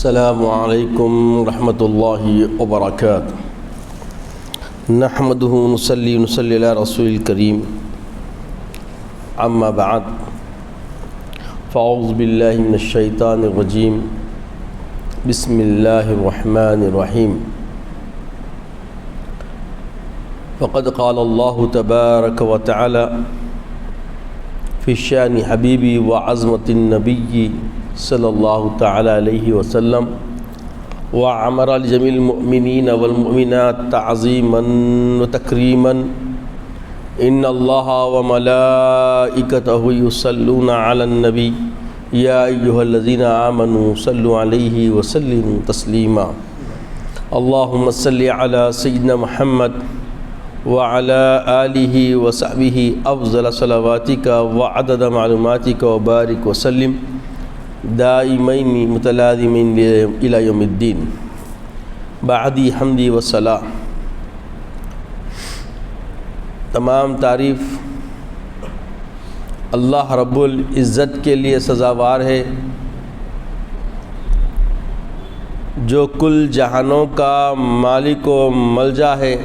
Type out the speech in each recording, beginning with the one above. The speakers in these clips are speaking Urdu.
السلام علیکم ورحمۃ اللہ وبرکاتہ نحمدہ ونصلی علی رسول الکریم اما بعد فاعوذ باللہ من الشیطان الرجیم بسم اللہ الرحمن الرحیم فقد قال اللہ تبارک وتعالی فی شان حبیبی وعظمت النبی صلی اللہ تعالی علیہ وسلم وعمر لجميع المؤمنین والمؤمنات تعظیما وتکریما ان اللہ وملائکتہ یصلون علی النبی یا ایہا الذین آمنوا صلوا علیہ وسلموا تسلیما اللہم صل علی سیدنا محمد وعلى آلہ وصحبہ افضل صلواتک وعدد معلوماتک وبارک وسلم دائمین متلازمین الی یوم الدین بعدی حمدی وصلاۃ۔ تمام تعریف اللہ رب العزت کے لیے سزاوار ہے جو کل جہانوں کا مالک و ملجا ہے،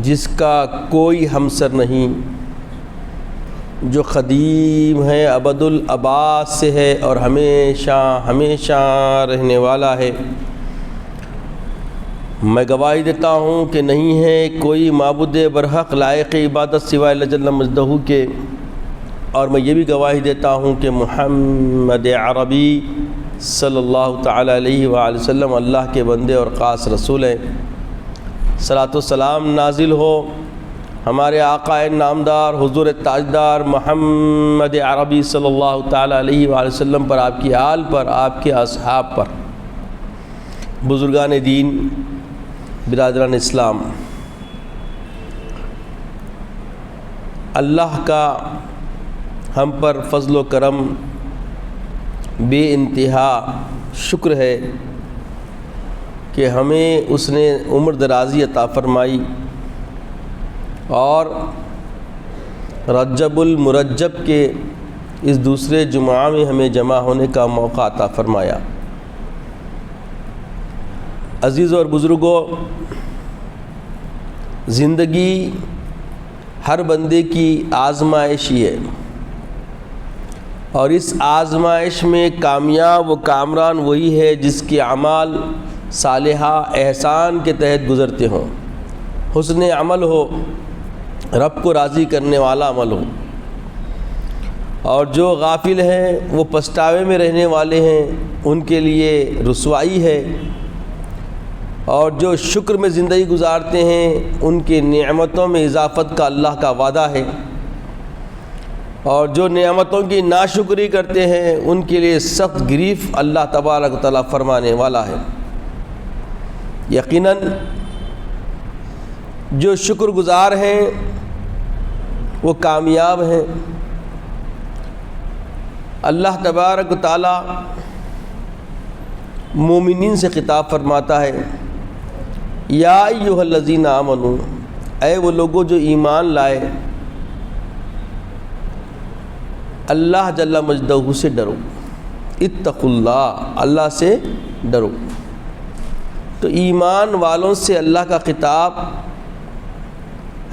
جس کا کوئی ہمسر نہیں، جو قدیم ہے، ابد الآباد سے ہے اور ہمیشہ ہمیشہ رہنے والا ہے۔ میں گواہی دیتا ہوں کہ نہیں ہے کوئی معبود برحق لائق عبادت سوائے اللہ جل مجدہ کے، اور میں یہ بھی گواہی دیتا ہوں کہ محمد عربی صلی اللہ تعالی علیہ وآلہ وسلم اللہ کے بندے اور خاص رسول ہیں۔ صلاۃ و سلام نازل ہو ہمارے آقا نامدار حضور تاجدار محمد عربی صلی اللہ تعالی علیہ وآلہ وسلم پر، آپ کی آل پر، آپ کے اصحاب پر، بزرگان دین، برادران اسلام۔ اللہ کا ہم پر فضل و کرم بے انتہا شکر ہے کہ ہمیں اس نے عمر درازی عطا فرمائی اور رجب المرجب کے اس دوسرے جمعہ میں ہمیں جمع ہونے کا موقع عطا فرمایا۔ عزیز اور بزرگوں، زندگی ہر بندے کی آزمائش ہی ہے، اور اس آزمائش میں کامیاب و کامران وہی ہے جس کے اعمال صالحہ احسان کے تحت گزرتے ہوں، حسن عمل ہو، رب کو راضی کرنے والا عمل ہو، اور جو غافل ہیں وہ پچھتاوے میں رہنے والے ہیں، ان کے لیے رسوائی ہے، اور جو شکر میں زندگی گزارتے ہیں ان کے نعمتوں میں اضافت کا اللہ کا وعدہ ہے، اور جو نعمتوں کی ناشکری کرتے ہیں ان کے لیے سخت گریف اللہ تبارک و تعالیٰ فرمانے والا ہے۔ یقیناً جو شکر گزار ہیں وہ کامیاب ہیں۔ اللہ تبارک و تعالیٰ مومنین سے خطاب فرماتا ہے، یا ایھا الذین آمنوا، اے وہ لوگوں جو ایمان لائے، اللہ جل مجدہ سے ڈرو، اتقوا اللہ، اللہ سے ڈرو۔ تو ایمان والوں سے اللہ کا خطاب،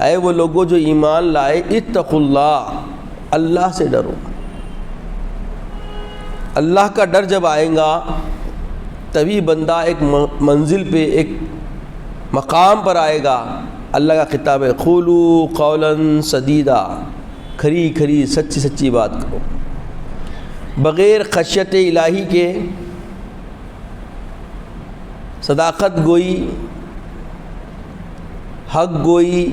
اے وہ لوگوں جو ایمان لائے، اتقوا اللہ، اللہ سے ڈرو۔ اللہ کا ڈر جب آئے گا تبھی بندہ ایک منزل پہ، ایک مقام پر آئے گا۔ اللہ کا خطاب ہے، قولوا قولا سدیدا، کھری کھری سچی سچی بات کرو، بغیر خشیت الہی کے صداقت گوئی، حق گوئی،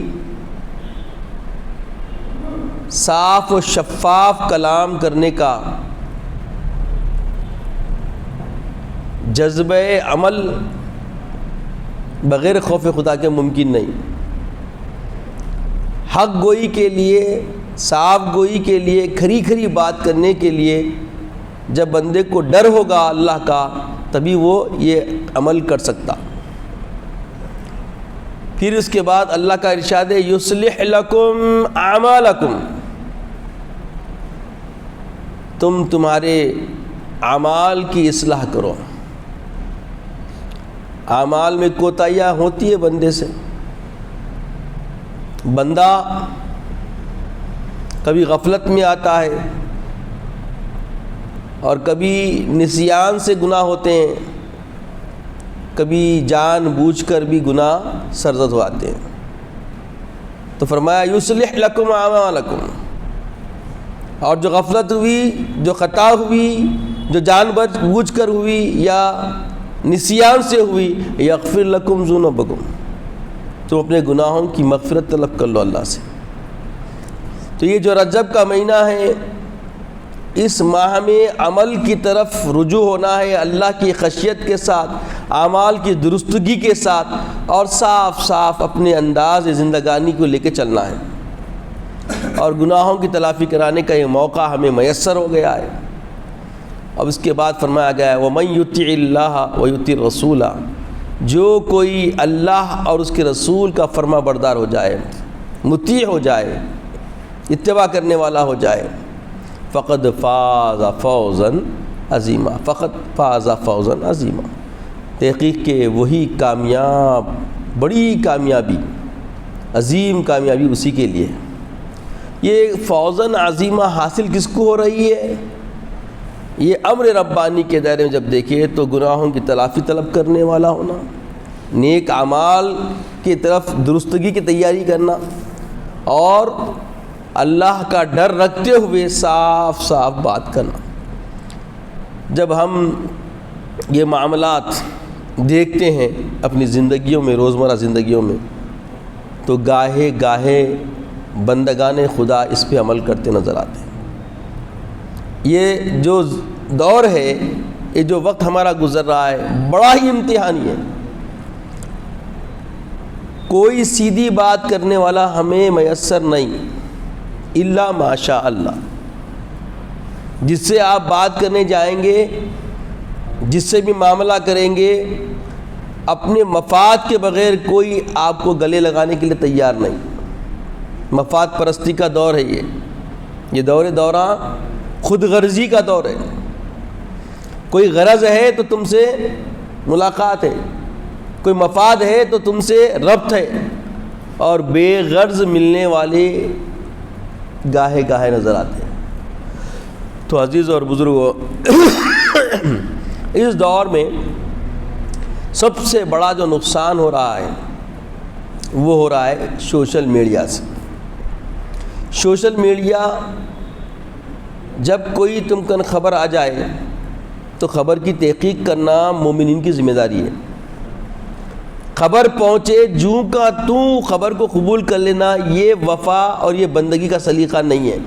صاف و شفاف کلام کرنے کا جذبہ عمل بغیر خوف خدا کے ممکن نہیں۔ حق گوئی کے لیے، صاف گوئی کے لیے، کھری کھری بات کرنے کے لیے جب بندے کو ڈر ہوگا اللہ کا، تبھی وہ یہ عمل کر سکتا۔ پھر اس کے بعد اللہ کا ارشاد ہے، یصلح لکم اعمالکم، تمہارے اعمال کی اصلاح کرو۔ اعمال میں کوتاہیاں ہوتی ہے بندے سے، بندہ کبھی غفلت میں آتا ہے اور کبھی نسیان سے گناہ ہوتے ہیں، کبھی جان بوجھ کر بھی گناہ سرزد ہوتے ہیں۔ تو فرمایا یصلح لکم اعمالکم، اور جو غفلت ہوئی، جو خطا ہوئی، جو جان بوجھ کر ہوئی یا نسیان سے ہوئی، یغفر لکم ذنوبکم، تم اپنے گناہوں کی مغفرت طلب کر لو اللہ سے۔ تو یہ جو رجب کا مہینہ ہے، اس ماہ میں عمل کی طرف رجوع ہونا ہے، اللہ کی خشیت کے ساتھ، اعمال کی درستگی کے ساتھ، اور صاف صاف اپنے انداز زندگانی کو لے کے چلنا ہے، اور گناہوں کی تلافی کرانے کا یہ موقع ہمیں میسر ہو گیا ہے۔ اب اس کے بعد فرمایا گیا ہے وَمَن يُطِعِ اللَّهَ وَيُطِعِ الرَّسُولَ، جو کوئی اللہ اور اس کے رسول کا فرما بردار ہو جائے، مطیع ہو جائے، اتباع کرنے والا ہو جائے، فقد فاز فوزا عظیما، فقد فاز فوزا عظیما، تحقیق کہ وہی کامیاب، بڑی کامیابی، عظیم کامیابی اسی کے لیے۔ یہ فوزا عظیمہ حاصل کس کو ہو رہی ہے؟ یہ امر ربانی کے دائرے میں جب دیکھے تو گناہوں کی تلافی طلب کرنے والا ہونا، نیک اعمال کی طرف درستگی کی تیاری کرنا، اور اللہ کا ڈر رکھتے ہوئے صاف صاف بات کرنا۔ جب ہم یہ معاملات دیکھتے ہیں اپنی زندگیوں میں، روزمرہ زندگیوں میں، تو گاہے گاہے بندگان خدا اس پہ عمل کرتے نظر آتے ہیں۔ یہ جو دور ہے، یہ جو وقت ہمارا گزر رہا ہے، بڑا ہی امتحانی ہے۔ کوئی سیدھی بات کرنے والا ہمیں میسر نہیں، الا ماشاء اللہ۔ جس سے آپ بات کرنے جائیں گے، جس سے بھی معاملہ کریں گے، اپنے مفاد کے بغیر کوئی آپ کو گلے لگانے کے لیے تیار نہیں۔ مفاد پرستی کا دور ہے یہ دورہ خود غرضی کا دور ہے۔ کوئی غرض ہے تو تم سے ملاقات ہے، کوئی مفاد ہے تو تم سے ربط ہے، اور بے غرض ملنے والے گاہے گاہے نظر آتے ہیں۔ تو عزیز اور بزرگوں، اس دور میں سب سے بڑا جو نقصان ہو رہا ہے وہ ہو رہا ہے سوشل میڈیا سے۔ سوشل میڈیا، جب کوئی تم کن خبر آ جائے تو خبر کی تحقیق کرنا مومنین کی ذمہ داری ہے۔ خبر پہنچے جوں کا توں خبر کو قبول کر لینا، یہ وفا اور یہ بندگی کا سلیقہ نہیں ہے،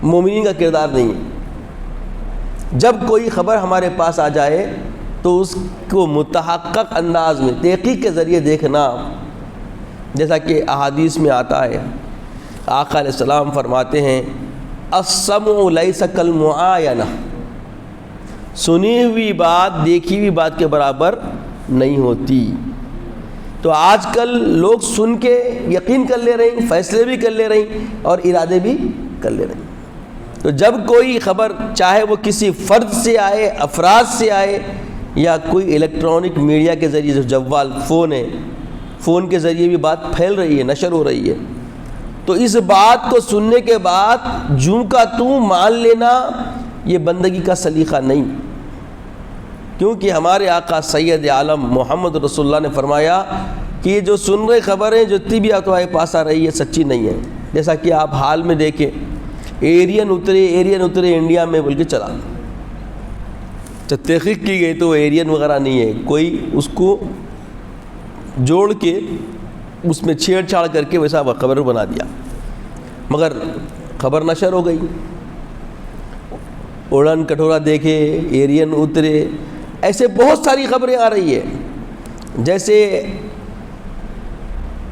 مومنین کا کردار نہیں ہے۔ جب کوئی خبر ہمارے پاس آ جائے تو اس کو متحقق انداز میں تحقیق کے ذریعے دیکھنا، جیسا کہ احادیث میں آتا ہے، آقا علیہ السلام فرماتے ہیں السمع لیس کالمعاینہ، سنی ہوئی بات دیکھی ہوئی بات کے برابر نہیں ہوتی۔ تو آج کل لوگ سن کے یقین کر لے رہے ہیں، فیصلے بھی کر لے رہے ہیں اور ارادے بھی کر لے رہے ہیں۔ تو جب کوئی خبر، چاہے وہ کسی فرد سے آئے، افراد سے آئے، یا کوئی الیکٹرانک میڈیا کے ذریعے، جو جوال فون ہے، فون کے ذریعے بھی بات پھیل رہی ہے، نشر ہو رہی ہے، تو اس بات کو سننے کے بعد جوں کا توں مان لینا، یہ بندگی کا سلیقہ نہیں۔ کیونکہ ہمارے آقا سید عالم محمد رسول اللہ نے فرمایا کہ یہ جو سن رہے خبریں جو اتنی بھی تمہارے پاس آ رہی ہے، سچی نہیں ہے۔ جیسا کہ آپ حال میں دیکھیں، ایرین اترے انڈیا میں بلکہ چلا، جب تحقیق کی گئی تو وہ ایرین وغیرہ نہیں ہے، کوئی اس کو جوڑ کے اس میں چھیڑ چھاڑ کر کے ویسا خبر بنا دیا، مگر خبر نشر ہو گئی۔ اڑن کٹورا دیکھے، ایرین اترے، ایسے بہت ساری خبریں آ رہی ہے۔ جیسے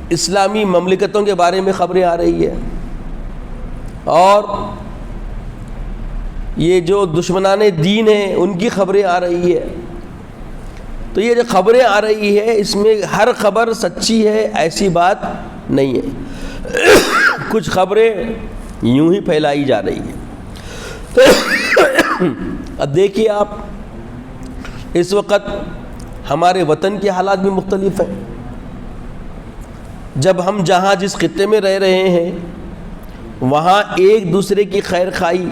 اسلامی مملکتوں کے بارے میں خبریں آ رہی ہے، اور یہ جو دشمنان دین ہیں ان کی خبریں آ رہی ہے۔ تو یہ جو خبریں آ رہی ہے، اس میں ہر خبر سچی ہے ایسی بات نہیں ہے، کچھ خبریں یوں ہی پھیلائی جا رہی ہیں۔ اب دیکھیے آپ اس وقت ہمارے وطن کے حالات بھی مختلف ہیں. جب ہم جہاں جس خطے میں رہ رہے ہیں وہاں ایک دوسرے کی خیر خواہی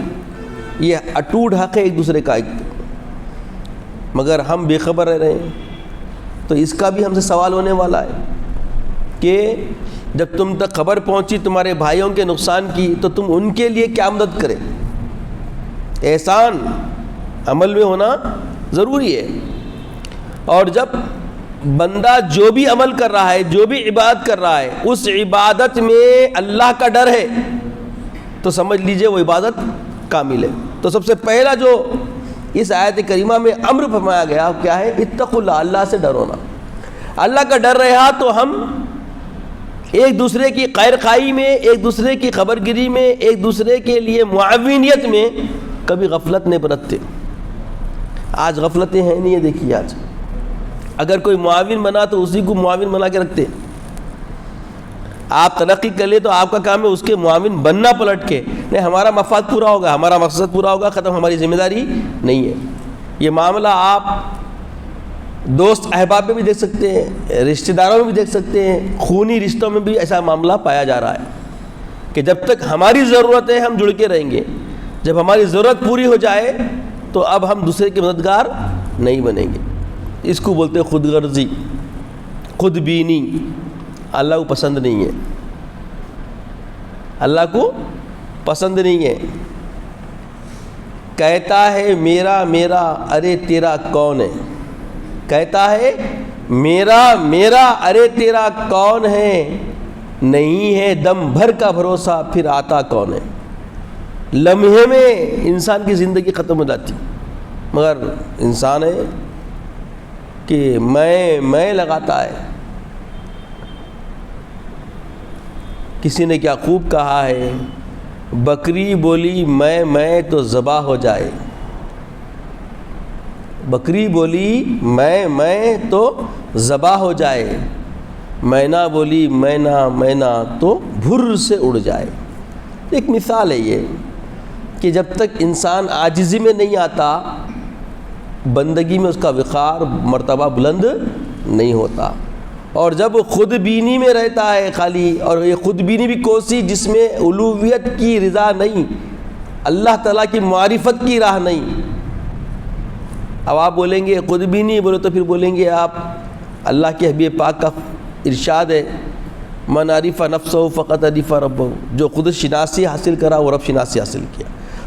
یہ اٹوٹ حق ہے ایک دوسرے کا، مگر ہم بے خبر رہ رہے ہیں. تو اس کا بھی ہم سے سوال ہونے والا ہے کہ جب تم تک خبر پہنچی تمہارے بھائیوں کے نقصان کی تو تم ان کے لیے کیا مدد کرے. احسان عمل میں ہونا ضروری ہے. اور جب بندہ جو بھی عمل کر رہا ہے، جو بھی عبادت کر رہا ہے، اس عبادت میں اللہ کا ڈر ہے تو سمجھ لیجئے وہ عبادت کامل ہے. تو سب سے پہلا جو اس آیت کریمہ میں امر فرمایا گیا کیا ہے؟ اتقوا اللہ، اللہ سے ڈرونا. اللہ کا ڈر رہا تو ہم ایک دوسرے کی خیر خواہی میں، ایک دوسرے کی خبر گیری میں، ایک دوسرے کے لیے معاونیت میں کبھی غفلت نہیں برتتے. آج غفلتیں ہیں نہیں. دیکھیے آج اگر کوئی معاون بنا تو اسی کو معاون بنا کے رکھتے. آپ ترقی کر لیں تو آپ کا کام ہے اس کے معاون بننا پلٹ کے. نہیں، ہمارا مفاد پورا ہوگا، ہمارا مقصد پورا ہوگا، ختم، ہماری ذمہ داری نہیں ہے. یہ معاملہ آپ دوست احباب میں بھی دیکھ سکتے ہیں، رشتہ داروں میں بھی دیکھ سکتے ہیں، خونی رشتوں میں بھی ایسا معاملہ پایا جا رہا ہے کہ جب تک ہماری ضرورت ہے ہم جڑ کے رہیں گے، جب ہماری ضرورت پوری ہو جائے تو اب ہم دوسرے کے مددگار نہیں بنیں گے. اس کو بولتے ہیں خود غرضی، خود بینی. اللہ کو پسند نہیں ہے، اللہ کو پسند نہیں ہے. کہتا ہے میرا میرا، ارے تیرا کون ہے. کہتا ہے میرا میرا، ارے تیرا کون ہے. نہیں ہے دم بھر کا بھروسہ، پھر آتا کون ہے. لمحے میں انسان کی زندگی ختم ہو جاتی، مگر انسان ہے کہ میں لگاتا ہے. کسی نے کیا خوب کہا ہے، بکری بولی میں تو ذبح ہو جائے. بکری بولی میں تو ذبح ہو جائے. مینا بولی مینا تو بھر سے اڑ جائے. ایک مثال ہے یہ کہ جب تک انسان عاجزی میں نہیں آتا بندگی میں اس کا وقار مرتبہ بلند نہیں ہوتا. اور جب خود بینی میں رہتا ہے خالی، اور یہ خود بینی بھی کوسی جس میں الوہیت کی رضا نہیں، اللہ تعالیٰ کی معرفت کی راہ نہیں. اب آپ بولیں گے خود بینی بولے تو پھر بولیں گے آپ اللہ کے حبیب پاک کا ارشاد ہے من عرف نفسہ فقط عرف ربہ، جو خود شناسی حاصل کرا وہ رب شناسی حاصل کیا.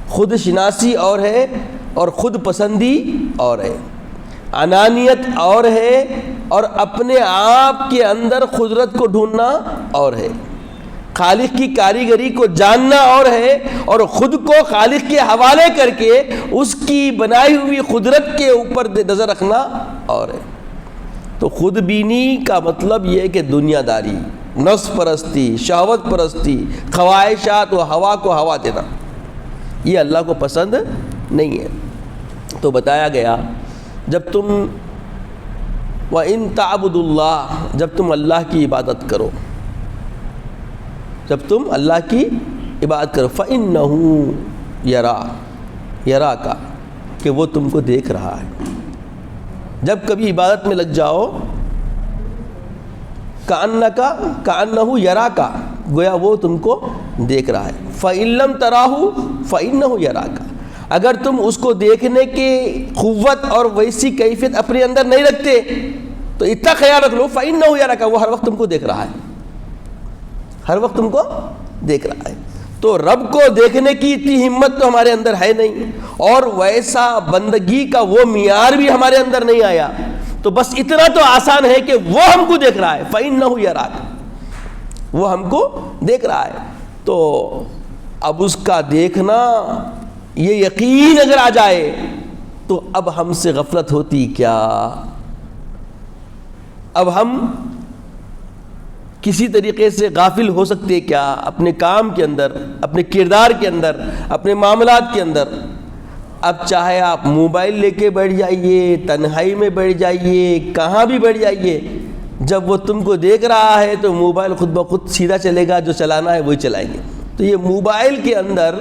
خود شناسی اور ہے اور خود پسندی اور ہے، انانیت اور ہے اور اپنے آپ کے اندر قدرت کو ڈھونڈنا اور ہے. خالق کی کاریگری کو جاننا اور ہے، اور خود کو خالق کے حوالے کر کے اس کی بنائی ہوئی قدرت کے اوپر نظر رکھنا اور ہے. تو خود بینی کا مطلب یہ ہے کہ دنیا داری، نفس پرستی، شہوت پرستی، خواہشات و ہوا کو ہوا دینا، یہ اللہ کو پسند نہیں ہے. تو بتایا گیا جب تم وَإِن تَعْبُدُوا اللَّهَ، جب تم اللہ کی عبادت کرو، جب تم اللہ کی عبادت کرو، فَإِنَّهُ يَرَاكَ، کہ وہ تم کو دیکھ رہا ہے. جب کبھی عبادت میں لگ جاؤ کَأَنَّهُ يَرَاكَ، گویا وہ تم کو دیکھ رہا ہے. فَإِن لَّمْ تَرَاهُ فَإِنَّهُ يَرَاكَ، اگر تم اس کو دیکھنے کی قوت اور ویسی کیفیت اپنے اندر نہیں رکھتے تو اتنا خیال رکھ لو فَإِنَّهُ يَرَاكَ، وہ ہر وقت تم کو دیکھ رہا ہے، ہر وقت تم کو دیکھ رہا ہے. تو رب کو دیکھنے کی اتنی ہمت تو ہمارے اندر ہے نہیں، اور ویسا بندگی کا وہ معیار بھی ہمارے اندر نہیں آیا. تو بس اتنا تو آسان ہے کہ وہ ہم کو دیکھ رہا ہے، فَإِنَّهُ يَرَاكَ، وہ ہم کو دیکھ رہا ہے. تو اب اس کا دیکھنا یہ یقین اگر آ جائے تو اب ہم سے غفلت ہوتی کیا. اب ہم کسی طریقے سے غافل ہو سکتے کیا اپنے کام کے اندر، اپنے کردار کے اندر، اپنے معاملات کے اندر. اب چاہے آپ موبائل لے کے بیٹھ جائیے، تنہائی میں بیٹھ جائیے، کہاں بھی بیٹھ جائیے، جب وہ تم کو دیکھ رہا ہے تو موبائل خود بخود سیدھا چلے گا، جو چلانا ہے وہی چلائیں گے. تو یہ موبائل کے اندر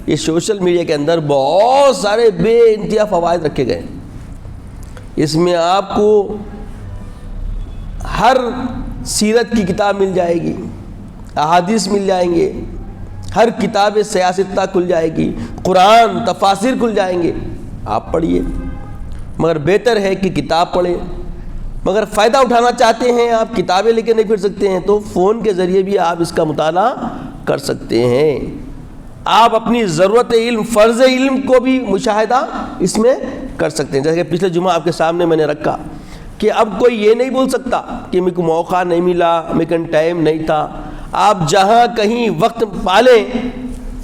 یہ سوشل میڈیا کے اندر بہت سارے بے انتہا فوائد رکھے گئے ہیں. اس میں آپ کو ہر سیرت کی کتاب مل جائے گی، احادیث مل جائیں گے، ہر کتاب سیاستہ کھل جائے گی، قرآن تفاسیر کھل جائیں گے. آپ پڑھیے، مگر بہتر ہے کہ کتاب پڑھیں. مگر فائدہ اٹھانا چاہتے ہیں آپ، کتابیں لے کے نہیں پھر سکتے ہیں، تو فون کے ذریعے بھی آپ اس کا مطالعہ کر سکتے ہیں. آپ اپنی ضرورت علم، فرض علم کو بھی مشاہدہ اس میں کر سکتے ہیں. جیسے کہ پچھلے جمعہ آپ کے سامنے میں نے رکھا کہ اب کوئی یہ نہیں بول سکتا کہ میرے کو موقع نہیں ملا، میرے کو ٹائم نہیں تھا. آپ جہاں کہیں وقت پالیں،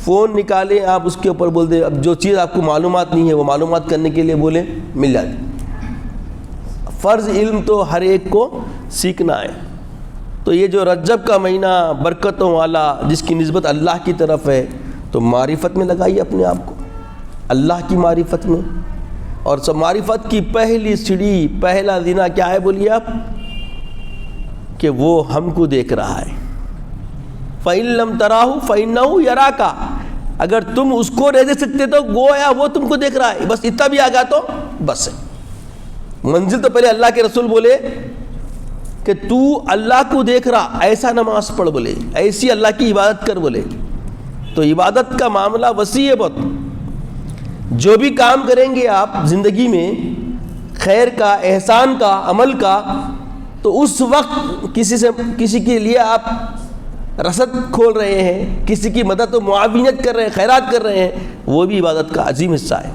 فون نکالیں، آپ اس کے اوپر بول دیں. اب جو چیز آپ کو معلومات نہیں ہے وہ معلومات کرنے کے لیے بولیں، مل جاتی. فرض علم تو ہر ایک کو سیکھنا ہے. تو یہ جو رجب کا مہینہ برکتوں والا جس کی نسبت اللہ کی طرف ہے، تو معرفت میں لگائیے اپنے آپ کو، اللہ کی معرفت میں. اور سب معرفت کی پہلی سیڑھی، پہلا زینہ کیا ہے بولیے آپ؟ کہ وہ ہم کو دیکھ رہا ہے. فَإِن لَمْ تَرَاهُ فَإِنَّهُ يَرَاكَ. اگر تم اس کو نہیں دیکھ سکتے تو گویا وہ تم کو دیکھ رہا ہے. بس اتنا بھی آ گیا تو بس ہے. منزل تو پہلے اللہ کے رسول بولے کہ تو اللہ کو دیکھ رہا، ایسا نماز پڑھ بولے، ایسی اللہ کی عبادت کر بولے. تو عبادت کا معاملہ وسیع ہے بہت. جو بھی کام کریں گے آپ زندگی میں، خیر کا، احسان کا، عمل کا، تو اس وقت کسی کے لیے آپ رسد کھول رہے ہیں، کسی کی مدد و معاونت کر رہے ہیں، خیرات کر رہے ہیں، وہ بھی عبادت کا عظیم حصہ ہے.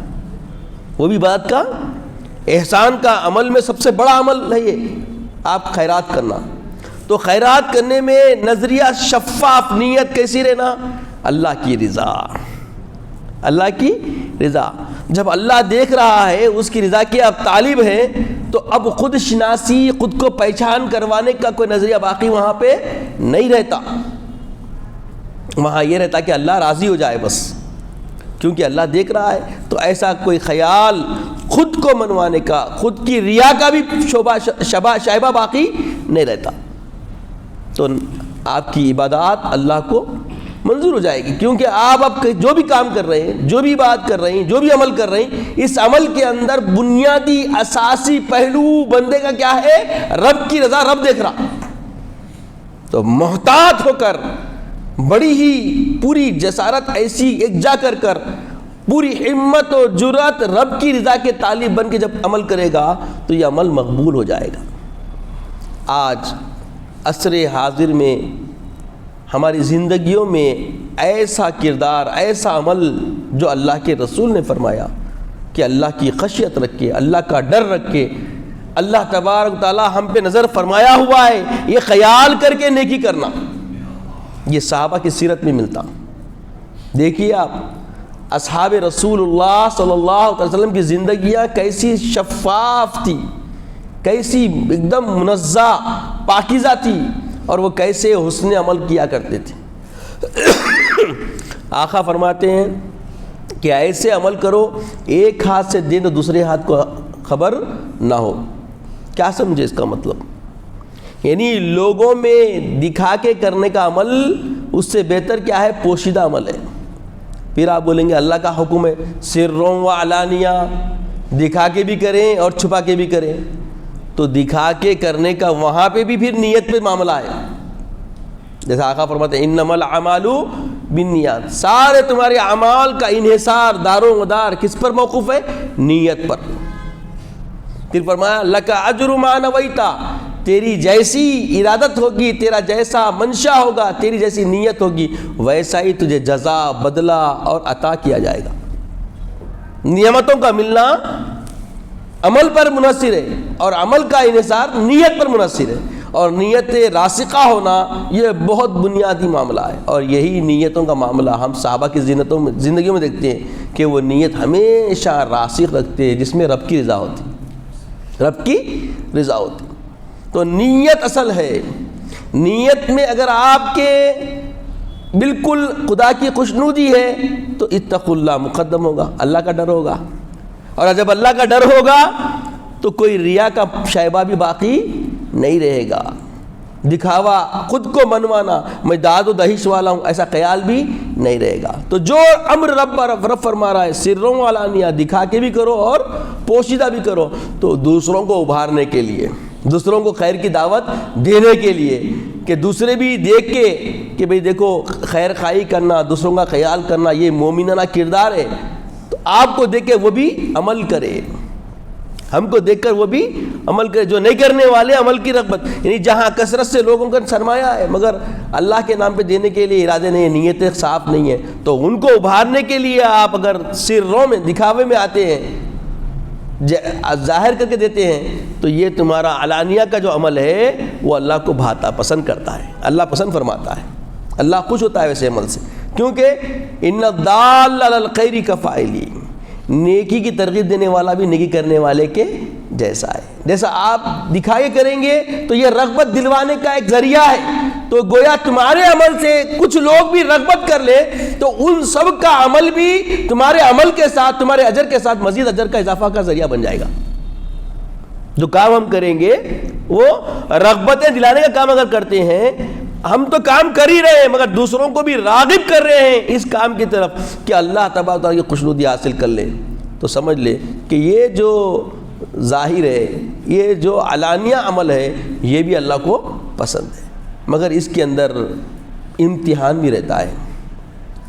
وہ بھی عبادت کا، احسان کا عمل میں سب سے بڑا عمل ہے یہ، آپ خیرات کرنا. تو خیرات کرنے میں نظریہ شفاف، نیت کیسی رہنا؟ اللہ کی رضا. اللہ کی رضا. جب اللہ دیکھ رہا ہے، اس کی رضا کی آپ طالب ہیں، تو اب خود شناسی، خود کو پہچان کروانے کا کوئی نظریہ باقی وہاں پہ نہیں رہتا. وہاں یہ رہتا کہ اللہ راضی ہو جائے بس، کیونکہ اللہ دیکھ رہا ہے. تو ایسا کوئی خیال خود کو منوانے کا، خود کی ریا کا بھی شائبہ باقی نہیں رہتا. تو آپ کی عبادات اللہ کو منظور ہو جائے گی، کیونکہ آپ اب جو بھی کام کر رہے ہیں، جو بھی بات کر رہے ہیں، جو بھی عمل کر رہے ہیں، اس عمل کے اندر بنیادی اساسی پہلو بندے کا کیا ہے؟ رب کی رضا. رب دیکھ رہا. تو محتاط ہو کر، بڑی ہی پوری جسارت ایسی یکجا کر کر، پوری ہمت و جرأت رب کی رضا کے طالب بن کے جب عمل کرے گا تو یہ عمل مقبول ہو جائے گا. آج عصر حاضر میں ہماری زندگیوں میں ایسا کردار، ایسا عمل جو اللہ کے رسول نے فرمایا کہ اللہ کی خشیت رکھے، اللہ کا ڈر رکھے، اللہ تبارک و تعالی ہم پہ نظر فرمایا ہوا ہے، یہ خیال کر کے نیکی کرنا، یہ صحابہ کی سیرت میں ملتا. دیکھیے آپ اصحاب رسول اللہ صلی اللہ علیہ وسلم کی زندگیاں کیسی شفاف تھی، کیسی ایک دم منزہ پاکیزہ تھی، اور وہ کیسے حسن عمل کیا کرتے تھے. آقا فرماتے ہیں کہ ایسے عمل کرو ایک ہاتھ سے دیں تو دوسرے ہاتھ کو خبر نہ ہو. کیا سمجھے اس کا مطلب؟ یعنی لوگوں میں دکھا کے کرنے کا عمل اس سے بہتر کیا ہے؟ پوشیدہ عمل ہے. پھر آپ بولیں گے اللہ کا حکم ہے سروں و علانیہ، دکھا کے بھی کریں اور چھپا کے بھی کریں. تو دکھا کے کرنے کا وہاں پہ بھی پھر نیت پہ معاملہ ہے. جیسا آقا فرماتے ہیں انما الاعمال بالنیات، سارے تمہارے اعمال کا انحصار، دار و مدار کس پر موقوف ہے؟ نیت پر. پھر فرمایا لک اجر ما نویتا، تیری جیسی ارادت ہوگی، تیرا جیسا منشا ہوگا، تیری جیسی نیت ہوگی، ویسا ہی تجھے جزا، بدلہ اور عطا کیا جائے گا. نعمتوں کا ملنا عمل پر منحصر ہے، اور عمل کا انحصار نیت پر منحصر ہے. اور نیت راسخہ ہونا یہ بہت بنیادی معاملہ ہے. اور یہی نیتوں کا معاملہ ہم صحابہ کی زندگیوں میں دیکھتے ہیں کہ وہ نیت ہمیشہ راسخ رکھتے ہیں جس میں رب کی رضا ہوتی، رب کی رضا ہوتی. تو نیت اصل ہے. نیت میں اگر آپ کے بالکل خدا کی خوشنودی ہے تو اتقوا اللہ مقدم ہوگا، اللہ کا ڈر ہوگا. اور جب اللہ کا ڈر ہوگا تو کوئی ریا کا شائبہ بھی باقی نہیں رہے گا. دکھاوا، خود کو منوانا، میں داد و دہش والا ہوں، ایسا خیال بھی نہیں رہے گا۔ تو جو امر رب فرما رہا ہے سروں علانیہ، دکھا کے بھی کرو اور پوشیدہ بھی کرو، تو دوسروں کو ابھارنے کے لیے، دوسروں کو خیر کی دعوت دینے کے لیے، کہ دوسرے بھی دیکھ کے کہ بھئی دیکھو خیر خواہی کرنا، دوسروں کا خیال کرنا یہ مومنانہ کردار ہے، تو آپ کو دیکھ کے وہ بھی عمل کرے، ہم کو دیکھ کر وہ بھی عمل کرے۔ جو نہیں کرنے والے عمل کی رغبت، یعنی جہاں کثرت سے لوگوں کا سرمایہ ہے مگر اللہ کے نام پہ دینے کے لیے ارادے نہیں ہیں، نیتیں صاف نہیں ہیں، تو ان کو ابھارنے کے لیے آپ اگر سروں میں دکھاوے میں آتے ہیں، ظاہر کر کے دیتے ہیں، تو یہ تمہارا علانیہ کا جو عمل ہے وہ اللہ کو بھاتا پسند کرتا ہے، اللہ پسند فرماتا ہے، اللہ خوش ہوتا ہے ویسے عمل سے، کیونکہ ان الدال علی الخیر کفاعلی، نیکی کی ترغیب دینے والا بھی نیکی کرنے والے کے جیسا ہے۔ جیسا آپ دکھائے کریں گے تو یہ رغبت دلوانے کا ایک ذریعہ ہے، تو گویا تمہارے عمل سے کچھ لوگ بھی رغبت کر لے تو ان سب کا عمل بھی تمہارے عمل کے ساتھ، تمہارے اجر کے ساتھ مزید اجر کا اضافہ کا ذریعہ بن جائے گا۔ جو کام ہم کریں گے وہ رغبتیں دلانے کا کام اگر کرتے ہیں، ہم تو کام کر ہی رہے ہیں مگر دوسروں کو بھی راغب کر رہے ہیں اس کام کی طرف کہ اللہ تبارک و تعالیٰ کی خوشنودی حاصل کر لے، تو سمجھ لے کہ یہ جو ظاہر ہے، یہ جو علانیہ عمل ہے، یہ بھی اللہ کو پسند ہے، مگر اس کے اندر امتحان بھی رہتا ہے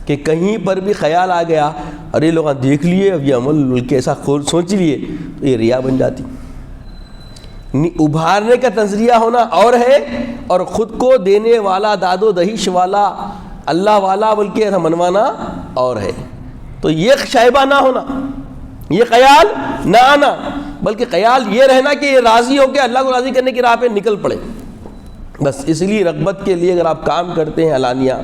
کہ کہیں پر بھی خیال آ گیا ارے لوگ دیکھ لیے، اب یہ عمل کیسا سوچ لیے، تو یہ ریا بن جاتی۔ ابھارنے کا نظریہ ہونا اور ہے، اور خود کو دینے والا، داد و دہیش والا، اللہ والا بلکہ منوانا اور ہے۔ تو یہ شائبہ نہ ہونا، یہ خیال نہ آنا، بلکہ خیال یہ رہنا کہ یہ راضی ہو کے اللہ کو راضی کرنے کی راہ پہ نکل پڑے۔ بس اس لیے رغبت کے لیے اگر آپ کام کرتے ہیں علانیہ،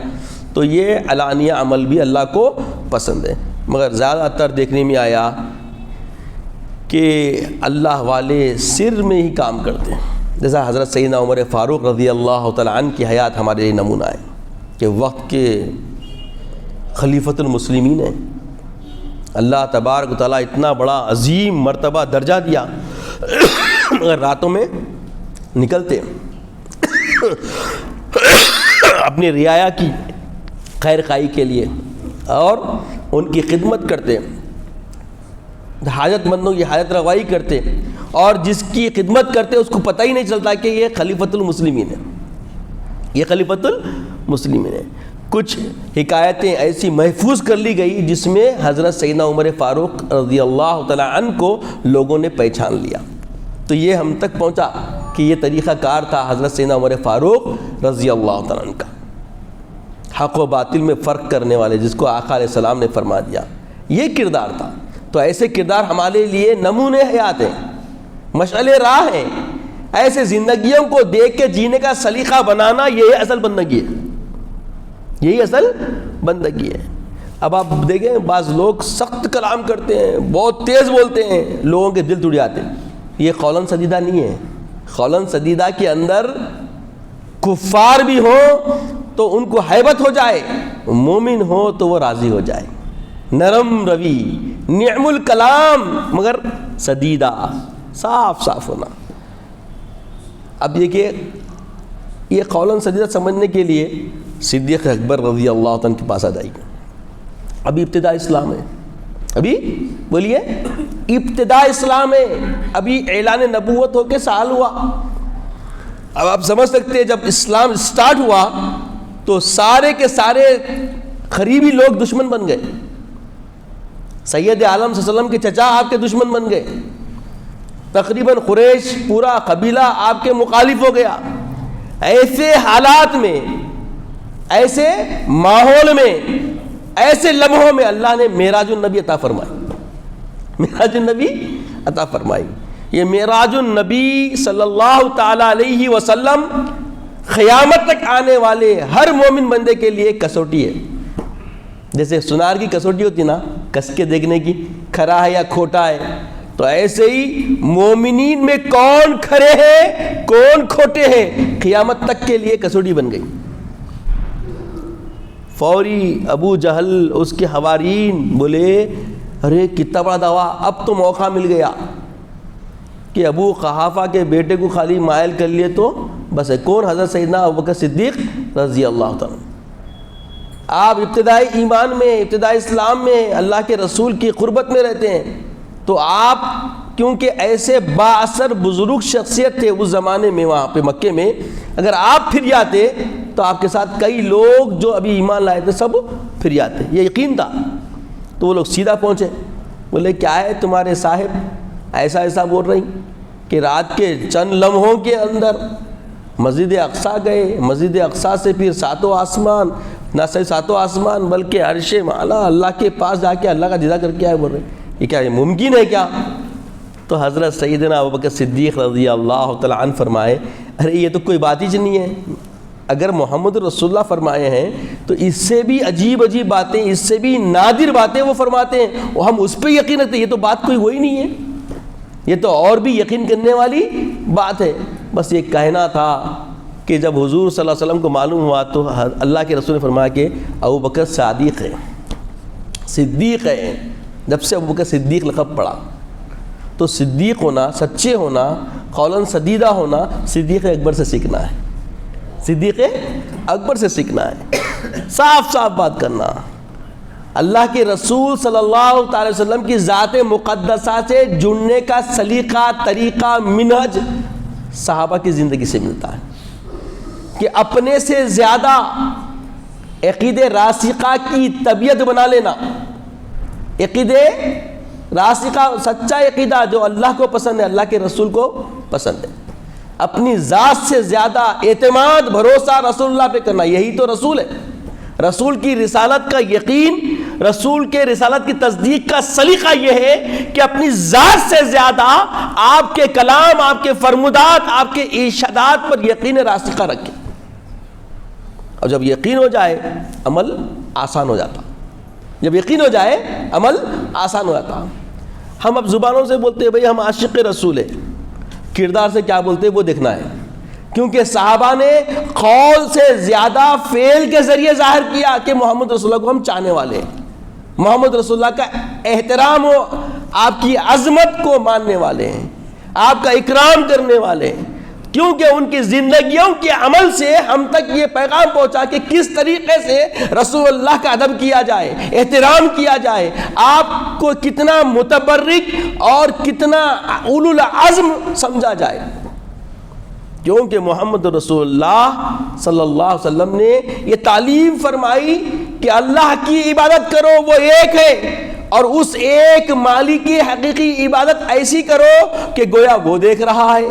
تو یہ علانیہ عمل بھی اللہ کو پسند ہے، مگر زیادہ تر دیکھنے میں آیا کہ اللہ والے سر میں ہی کام کرتے ہیں، جیسا حضرت سیدنا عمر فاروق رضی اللہ تعالیٰ عنہ کی حیات ہمارے لیے نمونہ ہے کہ وقت کے خلیفۃ المسلمین ہیں، اللہ تبارک و تعالیٰ اتنا بڑا عظیم مرتبہ درجہ دیا، مگر راتوں میں نکلتے اپنی رعایا کی خیر خواہی کے لیے اور ان کی خدمت کرتے، حاجت مندوں کی حاجت روائی کرتے، اور جس کی خدمت کرتے اس کو پتہ ہی نہیں چلتا کہ یہ خلیفۃ المسلمین ہے، یہ خلیفۃ المسلمین ہے۔ کچھ حکایتیں ایسی محفوظ کر لی گئی جس میں حضرت سیدنا عمر فاروق رضی اللہ تعالیٰ عنہ کو لوگوں نے پہچان لیا، تو یہ ہم تک پہنچا کہ یہ طریقہ کار تھا حضرت سیدنا عمر فاروق رضی اللہ تعالیٰ عنہ کا، حق و باطل میں فرق کرنے والے، جس کو آقا علیہ السلام نے فرما دیا، یہ کردار تھا۔ تو ایسے کردار ہمارے لیے نمونے حیات ہیں، مشعل راہ ہیں، ایسے زندگیوں کو دیکھ کے جینے کا سلیقہ بنانا، یہی اصل بندگی ہے، یہی اصل بندگی ہے۔ اب آپ دیکھیں بعض لوگ سخت کلام کرتے ہیں، بہت تیز بولتے ہیں، لوگوں کے دل ٹوٹ جاتے ہیں، یہ قولاً سدیدہ نہیں ہے۔ قولاً سدیدہ کے اندر کفار بھی ہوں تو ان کو ہیبت ہو جائے، مومن ہو تو وہ راضی ہو جائے، نرم روی، نعم الکلام، مگر سدیدہ، صاف صاف ہونا۔ اب یہ کہ یہ قولاً سدیدہ سمجھنے کے لیے صدیق اکبر رضی اللہ عنہ کے پاس آ جائیے۔ ابھی ابتدا اسلام ہے، ابھی بولیے ابتدا اسلام ہے، ابھی اعلان نبوت ہو کے سال ہوا۔ اب آپ سمجھ سکتے ہیں جب اسلام سٹارٹ ہوا تو سارے کے سارے قریبی لوگ دشمن بن گئے، سید عالم صلی اللہ علیہ وسلم کے چچا آپ کے دشمن بن گئے، تقریباً قریش پورا قبیلہ آپ کے مخالف ہو گیا۔ ایسے حالات میں، ایسے ماحول میں، ایسے لمحوں میں اللہ نے معراج النبی عطا فرمائی، معراج النبی عطا فرمائی۔ یہ معراج النبی صلی اللہ تعالی علیہ وسلم قیامت تک آنے والے ہر مومن بندے کے لیے کسوٹی ہے، جیسے سنار کی کسوٹی ہوتی نا، کس کے دیکھنے کی، کھرا ہے یا کھوٹا ہے، تو ایسے ہی مومنین میں کون کھرے ہیں کون کھوٹے ہیں قیامت تک کے لیے کسوٹی بن گئی۔ فوری ابو جہل اس کے حوارین بولے ارے کتنا بڑا دعویٰ، اب تو موقع مل گیا کہ ابو قحافہ کے بیٹے کو خالی مائل کر لیے تو بس ہے، کون؟ حضرت سیدنا ابوبکر صدیق رضی اللہ تعالیٰ۔ آپ ابتدائی ایمان میں، ابتدائی اسلام میں اللہ کے رسول کی قربت میں رہتے ہیں، تو آپ کیونکہ ایسے با اثر بزرگ شخصیت تھے اس زمانے میں وہاں پہ مکے میں، اگر آپ پھر جاتے تو آپ کے ساتھ کئی لوگ جو ابھی ایمان لائے تھے سب پھر جاتے، یہ یقین تھا۔ تو وہ لوگ سیدھا پہنچے، بولے کیا ہے تمہارے صاحب ایسا ایسا بول رہی کہ رات کے چند لمحوں کے اندر مسجد اقصیٰ گئے، مسجد اقصیٰ سے پھر ساتوں آسمان، نہ صرف ساتوں آسمان بلکہ عرش معلا اللہ کے پاس جا کے اللہ کا دیدار کر کے آئے، بول رہے یہ کیا یہ ممکن ہے کیا؟ تو حضرت سیدنا ابوبکر صدیق رضی اللہ تعالیٰ عنہ فرمائے ارے یہ تو کوئی بات ہی نہیں ہے، اگر محمد رسول اللہ فرمائے ہیں تو اس سے بھی عجیب عجیب باتیں، اس سے بھی نادر باتیں وہ فرماتے ہیں، وہ ہم اس پہ یقین رکھتے ہیں، یہ تو بات کوئی وہی نہیں ہے، یہ تو اور بھی یقین کرنے والی بات ہے۔ بس یہ کہنا تھا کہ جب حضور صلی اللہ علیہ وسلم کو معلوم ہوا تو اللہ کے رسول نے فرمایا کہ ابوبکر صادق ہے، صدیق ہے۔ جب سے ابوبکر صدیق لقب پڑا تو صدیق ہونا، سچے ہونا، قولاً سدیدہ ہونا صدیق اکبر سے سیکھنا ہے، صدیق اکبر سے سیکھنا ہے، صاف صاف بات کرنا، اللہ کے رسول صلی اللہ تعالی وسلم کی ذات مقدسہ سے جڑنے کا سلیقہ، طریقہ، منہج صحابہ کی زندگی سے ملتا ہے کہ اپنے سے زیادہ عقید راسخہ کی طبیعت بنا لینا، عقید راسخہ سچا عقیدہ جو اللہ کو پسند ہے، اللہ کے رسول کو پسند ہے، اپنی ذات سے زیادہ اعتماد بھروسہ رسول اللہ پہ کرنا، یہی تو رسول ہے۔ رسول کی رسالت کا یقین، رسول کے رسالت کی تصدیق کا سلیقہ یہ ہے کہ اپنی ذات سے زیادہ آپ کے کلام، آپ کے فرمودات، آپ کے ارشادات پر یقین راسخہ رکھیں، اور جب یقین ہو جائے عمل آسان ہو جاتا، جب یقین ہو جائے عمل آسان ہو جاتا۔ ہم اب زبانوں سے بولتے ہیں بھئی ہم عاشق رسول ہیں، کردار سے کیا بولتے ہیں وہ دیکھنا ہے، کیونکہ صحابہ نے قول سے زیادہ فعل کے ذریعے ظاہر کیا کہ محمد رسول اللہ کو ہم چاہنے والے ہیں، محمد رسول اللہ کا احترام ہو، آپ کی عظمت کو ماننے والے ہیں، آپ کا اکرام کرنے والے ہیں، کیونکہ ان کی زندگیوں کے عمل سے ہم تک یہ پیغام پہنچا کہ کس طریقے سے رسول اللہ کا ادب کیا جائے، احترام کیا جائے، آپ کو کتنا متبرک اور کتنا اولو العزم سمجھا جائے، کیونکہ محمد رسول اللہ صلی اللہ علیہ وسلم نے یہ تعلیم فرمائی کہ اللہ کی عبادت کرو، وہ ایک ہے، اور اس ایک مالک کی حقیقی عبادت ایسی کرو کہ گویا وہ دیکھ رہا ہے،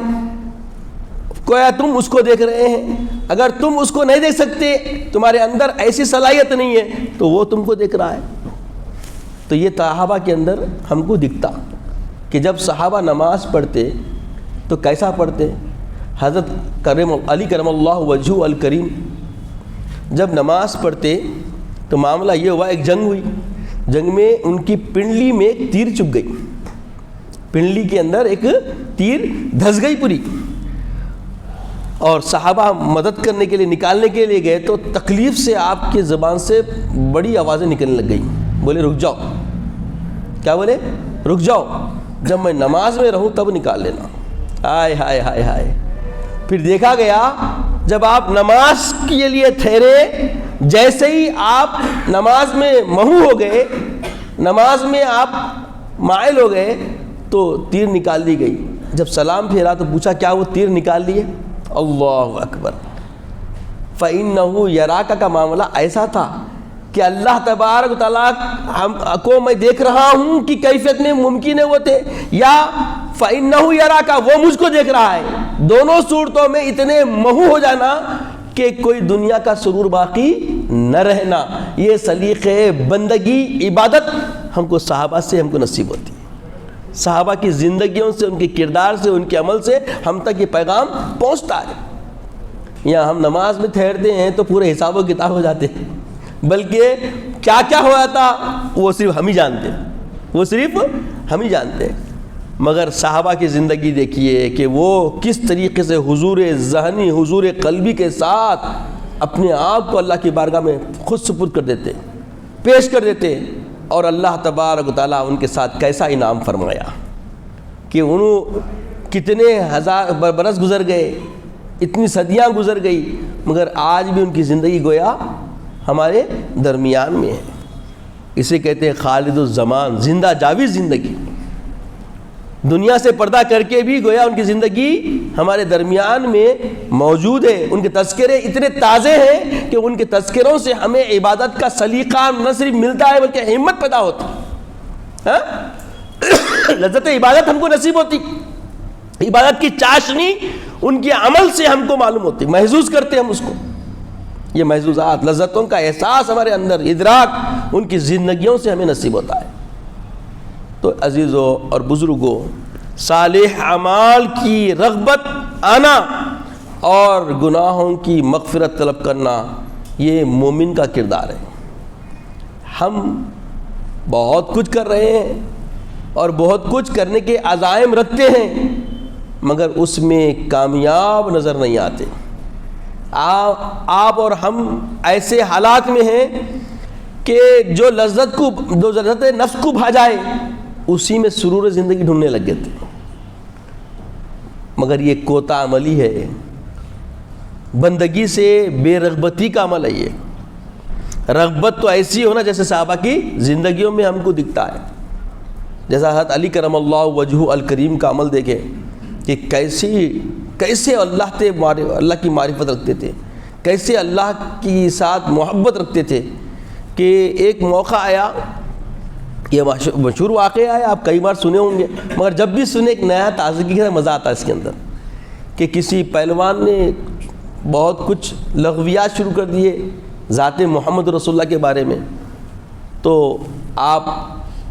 گویا تم اس کو دیکھ رہے ہیں، اگر تم اس کو نہیں دیکھ سکتے، تمہارے اندر ایسی صلاحیت نہیں ہے تو وہ تم کو دیکھ رہا ہے۔ تو یہ صحابہ کے اندر ہم کو دکھتا کہ جب صحابہ نماز پڑھتے تو کیسا پڑھتے۔ حضرت علی کرم اللہ وجہہ الکریم جب نماز پڑھتے تو معاملہ یہ ہوا، ایک جنگ ہوئی، جنگ میں ان کی پنڈلی میں ایک تیر چبھ گئی، پنڈلی کے اندر ایک تیر دھس گئی پوری، اور صحابہ مدد کرنے کے لیے نکالنے کے لیے گئے تو تکلیف سے آپ کی زبان سے بڑی آوازیں نکلنے لگ گئیں، بولے رک جاؤ، کیا بولے؟ رک جاؤ، جب میں نماز میں رہوں تب نکال لینا۔ ہائے ہائے ہائے ہائے۔ پھر دیکھا گیا جب آپ نماز کے لیے ٹھہرے، جیسے ہی آپ نماز میں محو ہو گئے، نماز میں آپ مائل ہو گئے تو تیر نکال دی گئی۔ جب سلام پھیرا تو پوچھا کیا وہ تیر نکال دیے؟ اللہ اکبر۔ فَإِنَّهُ يَرَاكَ کا معاملہ ایسا تھا کہ اللہ تبارک و تعالیٰ ہم کو میں دیکھ رہا ہوں کہ کیفیت میں ممکن ہے وہ تھے، یا فَإِنَّهُ يَرَاكَ وہ مجھ کو دیکھ رہا ہے، دونوں صورتوں میں اتنے محو ہو جانا کہ کوئی دنیا کا سرور باقی نہ رہنا۔ یہ سلیقے بندگی عبادت ہم کو صحابہ سے ہم کو نصیب ہوتی ہے، صحابہ کی زندگیوں سے، ان کے کردار سے، ان کے عمل سے ہم تک یہ پیغام پہنچتا ہے۔ یہاں ہم نماز میں ٹھہرتے ہیں تو پورے حساب و کتاب ہو جاتے ہیں، بلکہ کیا کیا ہوا تھا وہ صرف ہم ہی جانتے ہیں، وہ صرف ہم ہی جانتے ہیں۔ مگر صحابہ کی زندگی دیکھیے کہ وہ کس طریقے سے حضور ذہنی، حضور قلبی کے ساتھ اپنے آپ کو اللہ کی بارگاہ میں خود سپرد کر دیتے، پیش کر دیتے، اور اللہ تبارک و تعالیٰ ان کے ساتھ کیسا انعام فرمایا کہ انہوں کتنے ہزار برس گزر گئے، اتنی صدیاں گزر گئی، مگر آج بھی ان کی زندگی گویا ہمارے درمیان میں ہے. اسے کہتے ہیں خالد الزمان، زندہ جاوید زندگی. دنیا سے پردہ کر کے بھی گویا ان کی زندگی ہمارے درمیان میں موجود ہے. ان کے تذکرے اتنے تازے ہیں کہ ان کے تذکروں سے ہمیں عبادت کا سلیقہ نہ صرف ملتا ہے بلکہ ہمت پیدا ہوتی ہے. لذت عبادت ہم کو نصیب ہوتی، عبادت کی چاشنی ان کے عمل سے ہم کو معلوم ہوتی، محسوس کرتے ہم اس کو. یہ محسوسات، لذتوں کا احساس ہمارے اندر، ادراک ان کی زندگیوں سے ہمیں نصیب ہوتا ہے. تو عزیزوں اور بزرگوں، صالح اعمال کی رغبت آنا اور گناہوں کی مغفرت طلب کرنا یہ مومن کا کردار ہے. ہم بہت کچھ کر رہے ہیں اور بہت کچھ کرنے کے عزائم رکھتے ہیں مگر اس میں کامیاب نظر نہیں آتے. آپ اور ہم ایسے حالات میں ہیں کہ جو لذت نفس کو بھا جائے اسی میں سرور زندگی ڈھونڈنے لگ گئے تھے. مگر یہ کوتا عملی ہے، بندگی سے بے رغبتی کا عمل ہے. یہ رغبت تو ایسی ہونا جیسے صحابہ کی زندگیوں میں ہم کو دکھتا ہے. جیسا حضرت علی کرم اللہ وجہ الکریم کا عمل دیکھیں کہ کیسے اللہ کی معرفت رکھتے تھے، کیسے اللہ کی ساتھ محبت رکھتے تھے. کہ ایک موقع آیا، یہ مشہور واقعہ ہے، آپ کئی بار سنے ہوں گے مگر جب بھی سنے ایک نیا تازگی کا مزہ آتا ہے اس کے اندر. کہ کسی پہلوان نے بہت کچھ لغویات شروع کر دیے ذات محمد رسول اللہ کے بارے میں. تو آپ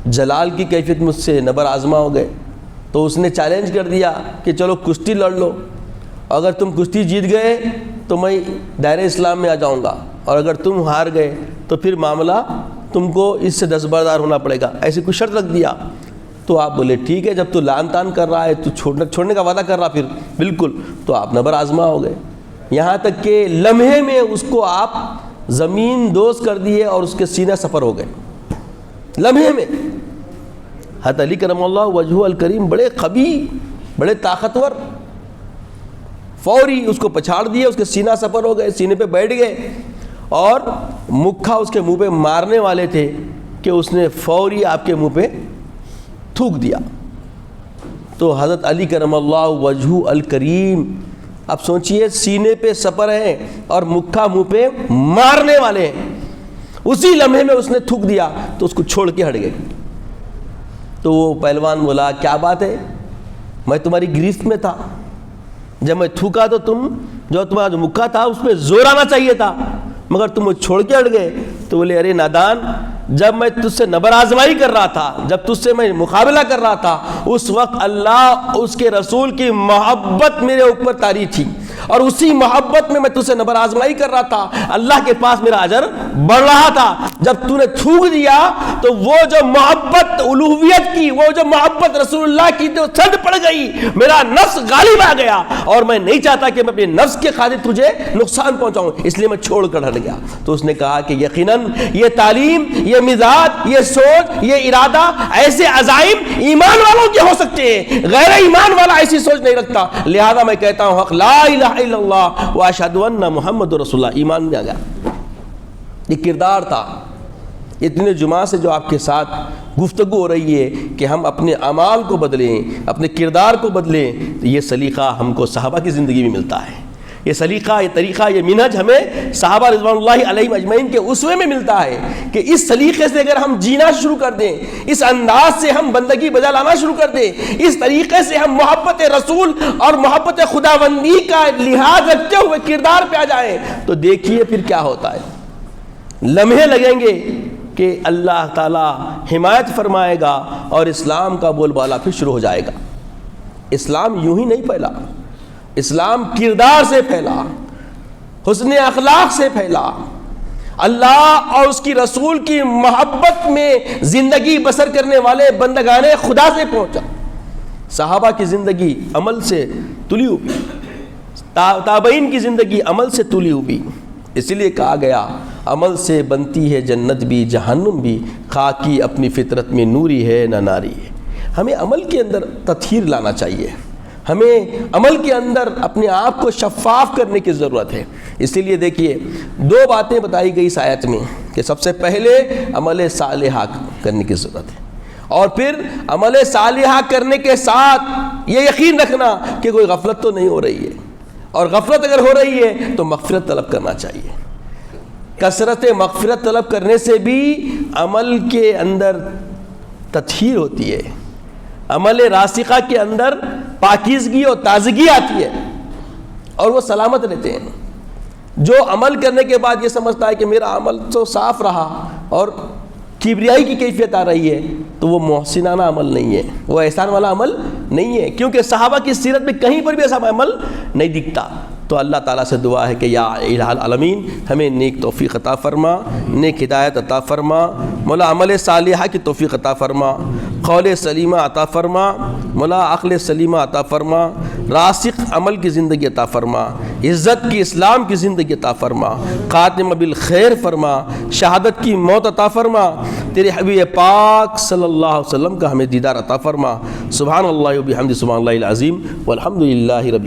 جلال کی کیفیت مجھ سے نبر آزما ہو گئے. تو اس نے چیلنج کر دیا کہ چلو کشتی لڑ لو، اگر تم کشتی جیت گئے تو میں دائرہ اسلام میں آ جاؤں گا، اور اگر تم ہار گئے تو پھر معاملہ تم کو اس سے دستبردار ہونا پڑے گا. ایسی کوئی شرط رکھ دیا. تو آپ بولے ٹھیک ہے، جب تو لان تان کر رہا ہے تو چھوڑنے کا وعدہ کر رہا پھر بالکل. تو آپ نبر آزما ہو گئے، یہاں تک کہ لمحے میں اس کو آپ زمین دوز کر دیے اور اس کے سینہ سفر ہو گئے لمحے میں. حضرت علی کرم اللہ وجہ الکریم بڑے قوی، بڑے طاقتور، فوری اس کو پچھاڑ دیے، اس کے سینہ سفر ہو گئے، سینے پہ بیٹھ گئے. اور مکھا اس کے منہ پہ مارنے والے تھے کہ اس نے فوری آپ کے منہ پہ تھوک دیا. تو حضرت علی کرم اللہ وجہ الکریم، اب سوچئے سینے پہ سپر ہے اور مکھا منہ پہ مارنے والے ہیں، اسی لمحے میں اس نے تھوک دیا تو اس کو چھوڑ کے ہٹ گئے. تو وہ پہلوان بولا کیا بات ہے، میں تمہاری گرفت میں تھا، جب میں تھوکا تو تمہارا جو مکھا تھا اس پہ زور آنا چاہیے تھا مگر تم وہ چھوڑ کے ہٹ گئے. تو بولے ارے نادان، جب میں تجھ سے نبر آزمائی کر رہا تھا، جب تجھ سے میں مقابلہ کر رہا تھا، اس وقت اللہ اس کے رسول کی محبت میرے اوپر طاری تھی، اور اسی محبت میں تجھ سے نبر آزمائی کر رہا تھا، اللہ کے پاس میرا اجر بڑھ رہا تھا. جب تو نے تھوک دیا تو وہ جو محبت الوہیت کی، وہ جو محبت رسول اللہ کی جو سرد پڑ گئی، میرا نفس غالب آ گیا اور میں نہیں چاہتا کہ میں اپنے نفس کے خاطر تجھے نقصان پہنچاؤں، اس لیے میں چھوڑ کر ہٹ گیا. تو اس نے کہا کہ یقیناً یہ تعلیم، یہ مزاج، یہ سوچ، یہ ارادہ، ایسے عزائم ایمان والوں کے ہو سکتے ہیں، غیر ایمان والا ایسی سوچ نہیں رکھتا. لہذا میں کہتا ہوں حق لا الہ الا اللہ واشہد ان محمد رسول اللہ، ایمان میں آ گیا. یہ کردار تھا. اتنے جمعہ سے جو آپ کے ساتھ گفتگو ہو رہی ہے کہ ہم اپنے اعمال کو بدلیں، اپنے کردار کو بدلیں، تو یہ سلیقہ ہم کو صحابہ کی زندگی میں ملتا ہے. یہ سلیقہ، یہ طریقہ، یہ منہج ہمیں صحابہ رضوان اللہ علیہم اجمعین کے اسوے میں ملتا ہے کہ اس سلیقے سے اگر ہم جینا شروع کر دیں، اس انداز سے ہم بندگی بجا لانا شروع کر دیں، اس طریقے سے ہم محبت رسول اور محبت خداوندی کا لحاظ رکھتے ہوئے کردار پہ آ جائیں، تو دیکھیے پھر کیا ہوتا ہے. لمحے لگیں گے کہ اللہ تعالی حمایت فرمائے گا اور اسلام کا بول بالا پھر شروع ہو جائے گا. اسلام یوں ہی نہیں پھیلا، اسلام کردار سے پھیلا، حسن اخلاق سے پھیلا، اللہ اور اس کی رسول کی محبت میں زندگی بسر کرنے والے بندگان خدا سے پہنچا. صحابہ کی زندگی عمل سے تلی ہوئی، تابعین کی زندگی عمل سے تلی ہوئی. اسی لیے کہا گیا عمل سے بنتی ہے جنت بھی جہنم بھی، خاکی اپنی فطرت میں نوری ہے نہ ناری ہے. ہمیں عمل کے اندر تطہیر لانا چاہیے، ہمیں عمل کے اندر اپنے آپ کو شفاف کرنے کی ضرورت ہے۔ اسی لیے دیکھیے 2 باتیں بتائی گئی اس آیت میں کہ سب سے پہلے عمل صالحہ کرنے کی ضرورت ہے، اور پھر عمل صالحہ کرنے کے ساتھ یہ یقین رکھنا کہ کوئی غفلت تو نہیں ہو رہی ہے، اور غفلت اگر ہو رہی ہے تو مغفرت طلب کرنا چاہیے۔ کثرت مغفرت طلب کرنے سے بھی عمل کے اندر تطہیر ہوتی ہے، عمل راسخہ کے اندر پاکیزگی اور تازگی آتی ہے، اور وہ سلامت رہتے ہیں۔ جو عمل کرنے کے بعد یہ سمجھتا ہے کہ میرا عمل تو صاف رہا اور کبریائی کی کیفیت آ رہی ہے، تو وہ محسنانہ عمل نہیں ہے، وہ احسان والا عمل نہیں ہے، کیونکہ صحابہ کی سیرت میں کہیں پر بھی ایسا عمل نہیں دکھتا۔ تو اللہ تعالیٰ سے دعا ہے کہ یا الہ العالمین ہمیں نیک توفیق عطا فرما، نیک ہدایت عطا فرما، مولا عمل صالحہ کی توفیق عطا فرما، قول سلیمہ عطا فرما، مولا عقل سلیمہ عطا فرما، راسخ عمل کی زندگی عطا فرما، عزت کی اسلام کی زندگی عطا فرما، خاتمہ بالخیر فرما، شہادت کی موت عطا فرما، تیرے حبیب پاک صلی اللہ علیہ وسلم کا ہمیں دیدار عطا فرما۔ سبحان اللہ و بحمدہ، سبحان اللہ العظیم، والحمد للہ رب